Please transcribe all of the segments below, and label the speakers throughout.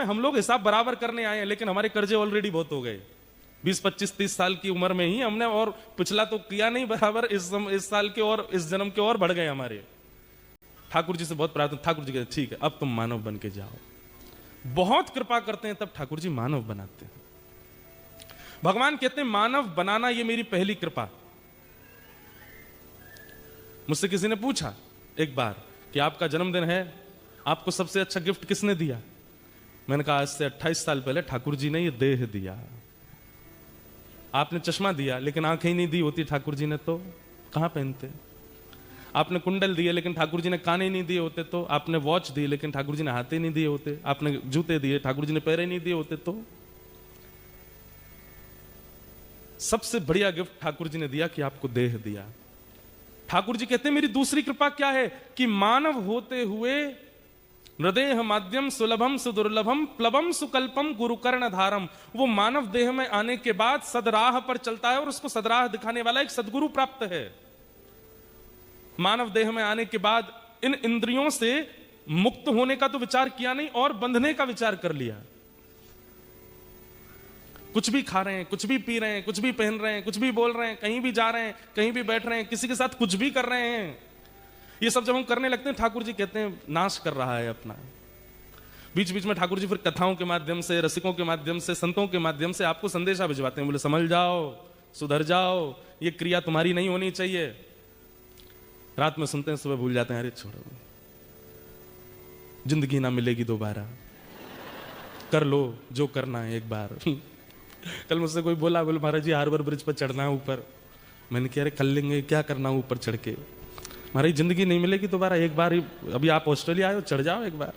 Speaker 1: हम लोग हिसाब बराबर करने आए हैं, लेकिन हमारे कर्जे ऑलरेडी बहुत हो गए। 20, 25, 30 साल की उम्र में ही हमने, और पिछला तो किया नहीं बराबर, इस साल के और इस जन्म के और बढ़ गए हमारे। ठाकुर जी से बहुत प्रार्थना, ठाकुर जी कहते ठीक है अब तुम मानव बन के जाओ। बहुत कृपा करते हैं, तब ठाकुर जी मानव बनाते हैं। भगवान कहते हैं मानव बनाना ये मेरी पहली कृपा। मुझसे किसी ने पूछा एक बार कि आपका जन्मदिन है, आपको सबसे अच्छा गिफ्ट किसने दिया? मैंने कहा आज से 28 साल पहले ठाकुर जी ने ये देह दिया। आपने चश्मा दिया लेकिन आंखें ही नहीं दी होती ठाकुर जी ने तो कहां पहनते। आपने कुंडल दिए लेकिन ठाकुर जी ने कान ही नहीं दिए होते तो। आपने वॉच दी लेकिन ठाकुर जी ने हाथ ही नहीं दिए होते। आपने जूते दिए, ठाकुर जी ने पैर ही नहीं दिए होते तो। सबसे बढ़िया गिफ्ट ठाकुर जी ने दिया कि आपको देह दिया। ठाकुर जी कहते हैं मेरी दूसरी कृपा क्या है कि मानव होते हुए हृदय माध्यम सुलभम सुदुर्लभम प्लवम सुकल्पम गुरुकर्ण धारम, वो मानव देह में आने के बाद सदराह पर चलता है और उसको सदराह दिखाने वाला एक सदगुरु प्राप्त है। मानव देह में आने के बाद इन इंद्रियों से मुक्त होने का तो विचार किया नहीं और बंधने का विचार कर लिया। कुछ भी खा रहे हैं, कुछ भी पी रहे हैं, कुछ भी पहन रहे हैं, कुछ भी बोल रहे हैं, कहीं भी जा रहे हैं, कहीं भी बैठ रहे हैं, किसी के साथ कुछ भी कर रहे हैं। ये सब जब हम करने लगते हैं ठाकुर जी कहते हैं नाश कर रहा है अपना। बीच बीच में ठाकुर जी फिर कथाओं के माध्यम से, रसिकों के माध्यम से, संतों के माध्यम से आपको संदेशा भिजवाते हैं, बोले समझ जाओ, सुधर जाओ, ये क्रिया तुम्हारी नहीं होनी चाहिए। रात में सुनते हैं, सुबह भूल जाते हैं, अरे छोड़ो, जिंदगी ना मिलेगी दोबारा, कर लो जो करना है एक बार। कल मुझसे कोई बोला, बोले महाराज जी हार्बर ब्रिज पर चढ़ना है ऊपर। मैंने कहा अरे कर लेंगे, क्या करना है ऊपर चढ़ के, महाराज जिंदगी नहीं मिलेगी दोबारा, एक बार अभी आप ऑस्ट्रेलिया आए हो, चढ़ जाओ एक बार।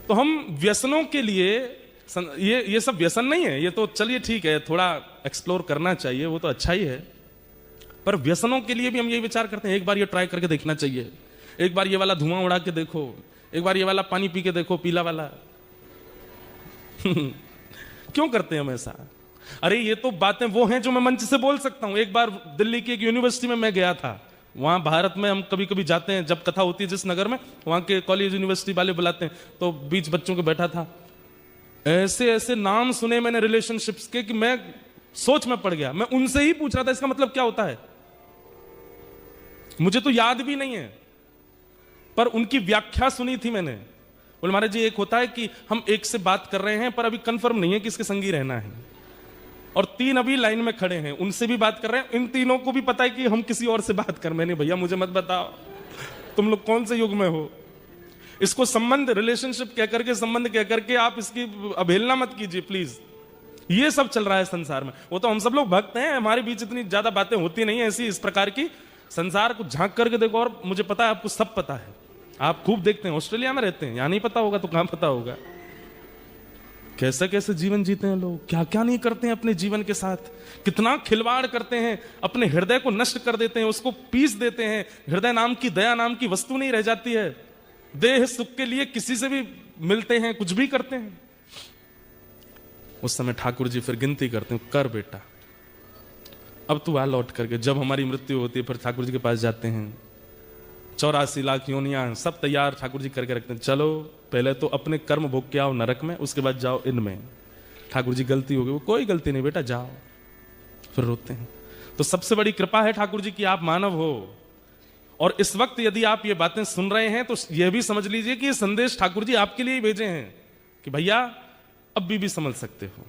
Speaker 1: तो हम व्यसनों के लिए, ये सब व्यसन नहीं है, ये तो चलिए ठीक है थोड़ा एक्सप्लोर करना चाहिए, वो तो अच्छा ही है, पर व्यसनों के लिए भी हम ये विचार करते हैं एक बार ये ट्राई करके देखना चाहिए, एक बार ये वाला धुआं उड़ा के देखो, एक बार ये वाला पानी पी के देखो, पीला वाला। क्यों करते हैं हम ऐसा? अरे ये तो बातें वो हैं जो मैं मंच से बोल सकता हूं। एक बार दिल्ली की एक यूनिवर्सिटी में मैं गया था, वहां भारत में हम कभी कभी जाते हैं, जब कथा होती है जिस नगर में, वहां के कॉलेज यूनिवर्सिटी वाले बुलाते हैं, तो बीच बच्चों के बैठा था, ऐसे ऐसे नाम सुने मैंने रिलेशनशिप्स के कि मैं सोच में पड़ गया। मैं उनसे ही पूछ रहा था इसका मतलब क्या होता है, मुझे तो याद भी नहीं है, पर उनकी व्याख्या सुनी थी मैंने। बोले महाराज जी एक होता है कि हम एक से बात कर रहे हैं पर अभी कंफर्म नहीं है कि इसके संगी रहना है, और 3 अभी लाइन में खड़े हैं, उनसे भी बात कर रहे हैं, इन तीनों को भी पता है कि हम किसी और से बात कर। मैंने भैया मुझे मत बताओ तुम लोग कौन से युग में हो, इसको संबंध रिलेशनशिप कह करके, संबंध कह करके आप इसकी अवहेलना मत कीजिए प्लीज। ये सब चल रहा है संसार में। वो तो हम सब लोग भक्त हैं, हमारे बीच इतनी ज्यादा बातें होती नहीं है ऐसी इस प्रकार की। संसार को झांक करके देखो, और मुझे पता है आपको सब पता है, आप खूब देखते हैं, ऑस्ट्रेलिया में रहते हैं, यहां नहीं पता होगा तो कहां पता होगा। कैसे कैसे जीवन जीते हैं लोग, क्या क्या नहीं करते हैं अपने जीवन के साथ, कितना खिलवाड़ करते हैं, अपने हृदय को नष्ट कर देते हैं, उसको पीस देते हैं। हृदय नाम की, दया नाम की वस्तु नहीं रह जाती है। देह सुख के लिए किसी से भी मिलते हैं, कुछ भी करते हैं। उस समय ठाकुर जी फिर गिनती करते हैं, कर बेटा अब तू आ लौट करके। जब हमारी मृत्यु होती है फिर ठाकुर जी के पास जाते हैं, 84 लाख योनियां सब तैयार ठाकुर जी करके रखते हैं, चलो पहले तो अपने कर्म भोग के आओ नरक में, उसके बाद जाओ इनमें। ठाकुर जी गलती हो गई, वो कोई गलती नहीं बेटा जाओ, फिर रोते हैं। तो सबसे बड़ी कृपा है ठाकुर जी की आप मानव हो। और इस वक्त यदि आप ये बातें सुन रहे हैं तो यह भी समझ लीजिए कि ये संदेश ठाकुर जी आपके लिए ही भेजे हैं कि भैया अब भी संभल सकते हो।